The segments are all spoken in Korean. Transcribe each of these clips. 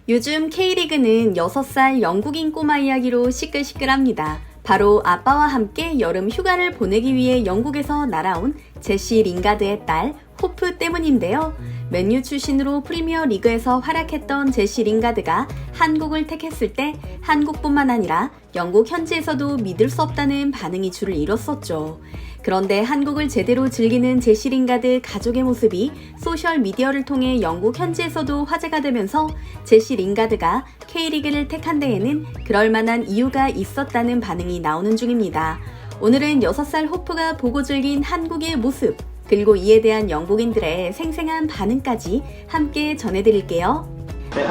요즘 K리그는 6살 영국인 꼬마 이야기로 시끌시끌합니다. 바로 아빠와 함께 여름 휴가를 보내기 위해 영국에서 날아온 제시 링가드의 딸 호프 때문인데요. 맨유 출신으로 프리미어 리그에서 활약했던 제시 링가드가 한국을 택했을 때 한국뿐만 아니라 영국 현지에서도 믿을 수 없다는 반응이 줄을 이뤘었죠. 그런데 한국을 제대로 즐기는 제시 링가드 가족의 모습이 소셜미디어를 통해 영국 현지에서도 화제가 되면서 제시 링가드가 K리그를 택한 데에는 그럴 만한 이유가 있었다는 반응이 나오는 중입니다. 오늘은 6살 호프가 보고 즐긴 한국의 모습, 그리고 이에 대한 영국인들의 생생한 반응까지 함께 전해드릴게요. 네,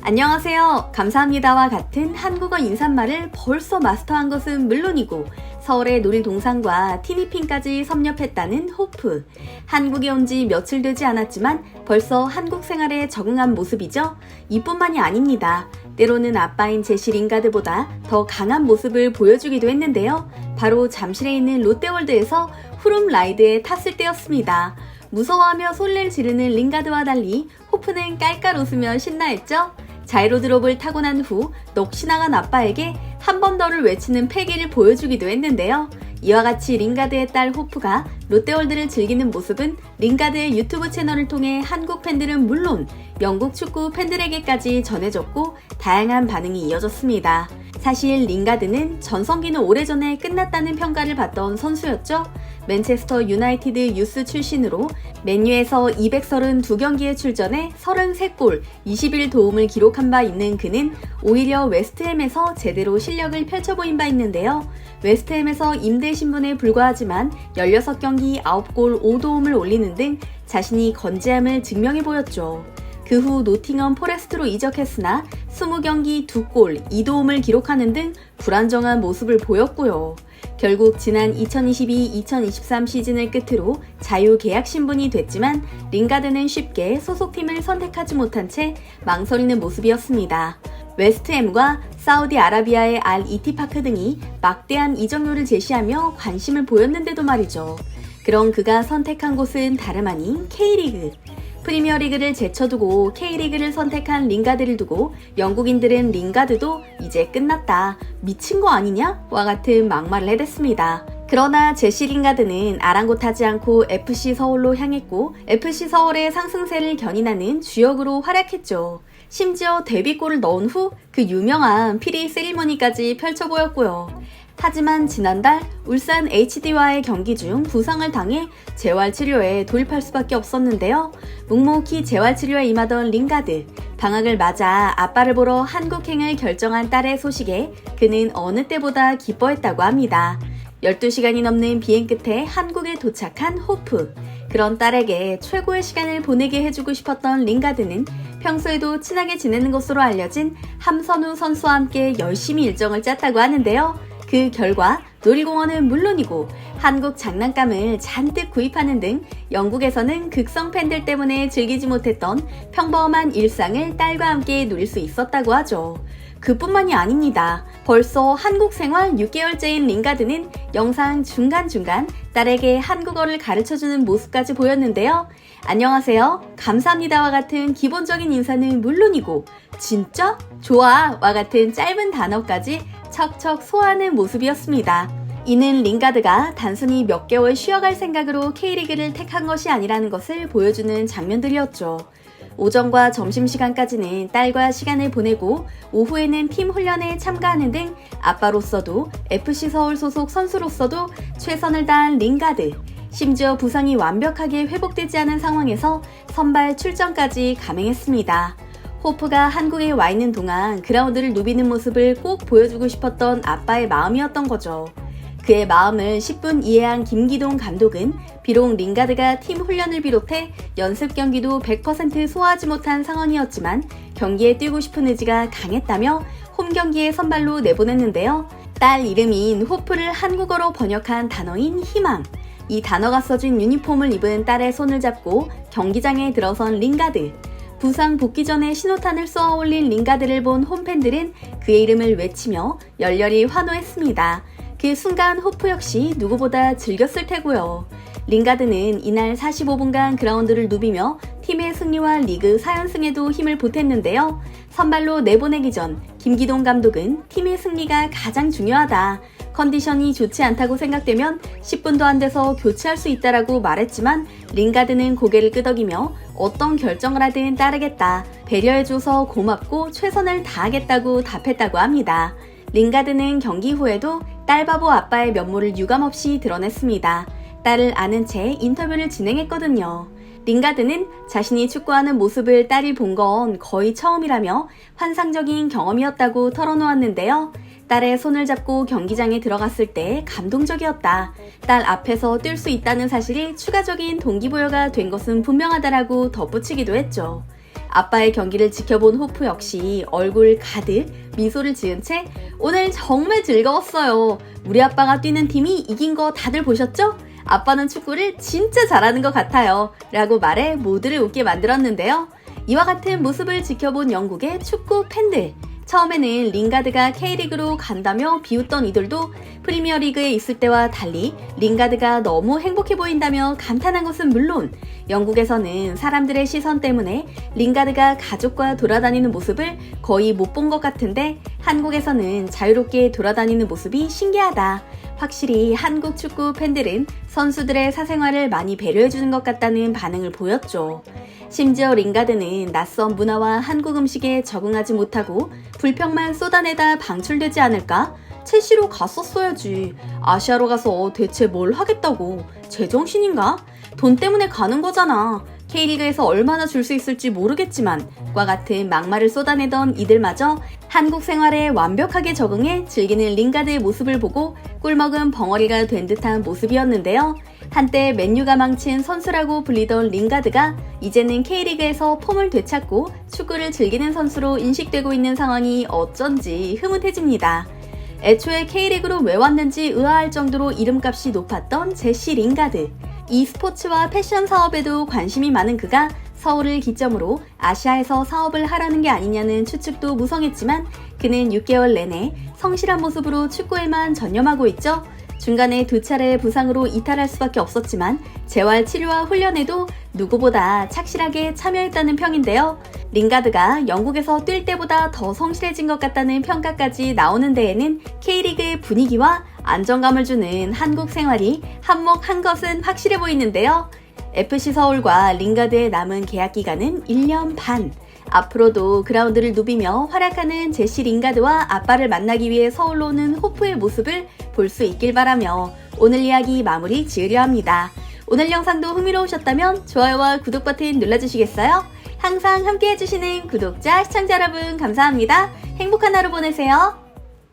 안녕하세요. 감사합니다와 같은 한국어 인사말을 벌써 마스터한 것은 물론이고 서울의 놀이동산과 티니핑까지 섭렵했다는 호프. 한국에 온 지 며칠 되지 않았지만 벌써 한국 생활에 적응한 모습이죠. 이뿐만이 아닙니다. 때로는 아빠인 제시 링가드보다 더 강한 모습을 보여주기도 했는데요. 바로 잠실에 있는 롯데월드에서 후룸 라이드에 탔을 때였습니다. 무서워하며 소리를 지르는 링가드와 달리 호프는 깔깔 웃으며 신나했죠. 자이로드롭을 타고 난 후 넋이 나간 아빠에게 한 번 더를 외치는 패기를 보여주기도 했는데요. 이와 같이 링가드의 딸 호프가 롯데월드를 즐기는 모습은 링가드의 유튜브 채널을 통해 한국 팬들은 물론 영국 축구 팬들에게까지 전해졌고 다양한 반응이 이어졌습니다. 사실 링가드는 전성기는 오래전에 끝났다는 평가를 받던 선수였죠. 맨체스터 유나이티드 유스 출신으로 맨유에서 232경기에 출전해 33골, 21도움을 기록한 바 있는 그는 오히려 웨스트햄에서 제대로 실력을 펼쳐 보인 바 있는데요. 웨스트햄에서 임대 신분에 불과하지만 16경기 9골 5도움을 올리는 등 자신이 건재함을 증명해 보였죠. 그 후 노팅엄 포레스트로 이적했으나 20경기 2골, 2도움을 기록하는 등 불안정한 모습을 보였고요. 결국 지난 2022-2023 시즌을 끝으로 자유 계약 신분이 됐지만 링가드는 쉽게 소속팀을 선택하지 못한 채 망설이는 모습이었습니다. 웨스트햄과 사우디아라비아의 알 이티파크 등이 막대한 이적료를 제시하며 관심을 보였는데도 말이죠. 그런 그가 선택한 곳은 다름 아닌 K리그. 프리미어리그를 제쳐두고 K리그를 선택한 링가드를 두고 영국인들은 링가드도 이제 끝났다, 미친 거 아니냐? 와 같은 막말을 해댔습니다. 그러나 제시 링가드는 아랑곳하지 않고 FC 서울로 향했고 FC 서울의 상승세를 견인하는 주역으로 활약했죠. 심지어 데뷔골을 넣은 후 그 유명한 피리 세리머니까지 펼쳐보였고요. 하지만 지난달 울산 HD와의 경기 중 부상을 당해 재활치료에 돌입할 수밖에 없었는데요. 묵묵히 재활치료에 임하던 링가드, 방학을 맞아 아빠를 보러 한국행을 결정한 딸의 소식에 그는 어느 때보다 기뻐했다고 합니다. 12시간이 넘는 비행 끝에 한국에 도착한 호프. 그런 딸에게 최고의 시간을 보내게 해주고 싶었던 링가드는 평소에도 친하게 지내는 것으로 알려진 함선우 선수와 함께 열심히 일정을 짰다고 하는데요. 그 결과 놀이공원은 물론이고 한국 장난감을 잔뜩 구입하는 등 영국에서는 극성 팬들 때문에 즐기지 못했던 평범한 일상을 딸과 함께 누릴 수 있었다고 하죠. 그뿐만이 아닙니다. 벌써 한국 생활 6개월째인 링가드는 영상 중간중간 딸에게 한국어를 가르쳐주는 모습까지 보였는데요. 안녕하세요, 감사합니다와 같은 기본적인 인사는 물론이고 진짜? 좋아! 와 같은 짧은 단어까지 척척 소화하는 모습이었습니다. 이는 링가드가 단순히 몇 개월 쉬어갈 생각으로 K리그를 택한 것이 아니라는 것을 보여주는 장면들이었죠. 오전과 점심시간까지는 딸과 시간을 보내고 오후에는 팀 훈련에 참가하는 등 아빠로서도 FC 서울 소속 선수로서도 최선을 다한 링가드. 심지어 부상이 완벽하게 회복되지 않은 상황에서 선발 출전까지 감행했습니다. 호프가 한국에 와 있는 동안 그라운드를 누비는 모습을 꼭 보여주고 싶었던 아빠의 마음이었던 거죠. 그의 마음을 10분 이해한 김기동 감독은 비록 링가드가 팀 훈련을 비롯해 연습 경기도 100% 소화하지 못한 상황이었지만 경기에 뛰고 싶은 의지가 강했다며 홈 경기에 선발로 내보냈는데요. 딸 이름인 호프를 한국어로 번역한 단어인 희망. 이 단어가 써진 유니폼을 입은 딸의 손을 잡고 경기장에 들어선 링가드. 부상 복귀 전에 신호탄을 쏘아 올린 링가드를 본 홈팬들은 그의 이름을 외치며 열렬히 환호했습니다. 그 순간 호프 역시 누구보다 즐겼을 테고요. 링가드는 이날 45분간 그라운드를 누비며 팀의 승리와 리그 4연승에도 힘을 보탰는데요. 선발로 내보내기 전 김기동 감독은 팀의 승리가 가장 중요하다. 컨디션이 좋지 않다고 생각되면 10분도 안 돼서 교체할 수 있다라고 말했지만 링가드는 고개를 끄덕이며 어떤 결정을 하든 따르겠다. 배려해줘서 고맙고 최선을 다하겠다고 답했다고 합니다. 링가드는 경기 후에도 딸바보 아빠의 면모를 유감없이 드러냈습니다. 딸을 아는 채 인터뷰를 진행했거든요. 링가드는 자신이 축구하는 모습을 딸이 본 건 거의 처음이라며 환상적인 경험이었다고 털어놓았는데요. 딸의 손을 잡고 경기장에 들어갔을 때 감동적이었다. 딸 앞에서 뛸 수 있다는 사실이 추가적인 동기부여가 된 것은 분명하다라고 덧붙이기도 했죠. 아빠의 경기를 지켜본 호프 역시 얼굴 가득 미소를 지은 채 오늘 정말 즐거웠어요. 우리 아빠가 뛰는 팀이 이긴 거 다들 보셨죠? 아빠는 축구를 진짜 잘하는 것 같아요. 라고 말해 모두를 웃게 만들었는데요. 이와 같은 모습을 지켜본 영국의 축구 팬들. 처음에는 링가드가 K리그로 간다며 비웃던 이들도 프리미어리그에 있을 때와 달리 링가드가 너무 행복해 보인다며 감탄한 것은 물론 영국에서는 사람들의 시선 때문에 링가드가 가족과 돌아다니는 모습을 거의 못 본 것 같은데 한국에서는 자유롭게 돌아다니는 모습이 신기하다. 확실히 한국 축구 팬들은 선수들의 사생활을 많이 배려해주는 것 같다는 반응을 보였죠. 심지어 링가드는 낯선 문화와 한국 음식에 적응하지 못하고 불평만 쏟아내다 방출되지 않을까? 첼시로 갔었어야지. 아시아로 가서 대체 뭘 하겠다고? 제정신인가? 돈 때문에 가는 거잖아. K리그에서 얼마나 줄 수 있을지 모르겠지만 과 같은 막말을 쏟아내던 이들마저 한국 생활에 완벽하게 적응해 즐기는 링가드의 모습을 보고 꿀먹은 벙어리가 된 듯한 모습이었는데요. 한때 맨유가 망친 선수라고 불리던 링가드가 이제는 K리그에서 폼을 되찾고 축구를 즐기는 선수로 인식되고 있는 상황이 어쩐지 흐뭇해집니다. 애초에 K리그로 왜 왔는지 의아할 정도로 이름값이 높았던 제시 링가드. e스포츠와 패션 사업에도 관심이 많은 그가 서울을 기점으로 아시아에서 사업을 하라는 게 아니냐는 추측도 무성했지만 그는 6개월 내내 성실한 모습으로 축구에만 전념하고 있죠. 중간에 2차례 부상으로 이탈할 수밖에 없었지만 재활 치료와 훈련에도 누구보다 착실하게 참여했다는 평인데요. 링가드가 영국에서 뛸 때보다 더 성실해진 것 같다는 평가까지 나오는 데에는 K리그의 분위기와 안정감을 주는 한국 생활이 한몫한 것은 확실해 보이는데요. FC 서울과 링가드의 남은 계약 기간은 1년 반. 앞으로도 그라운드를 누비며 활약하는 제시 링가드와 아빠를 만나기 위해 서울로 오는 호프의 모습을 볼 수 있길 바라며 오늘 이야기 마무리 지으려 합니다. 오늘 영상도 흥미로우셨다면 좋아요와 구독 버튼 눌러주시겠어요? 항상 함께 해주시는 구독자, 시청자 여러분 감사합니다. 행복한 하루 보내세요.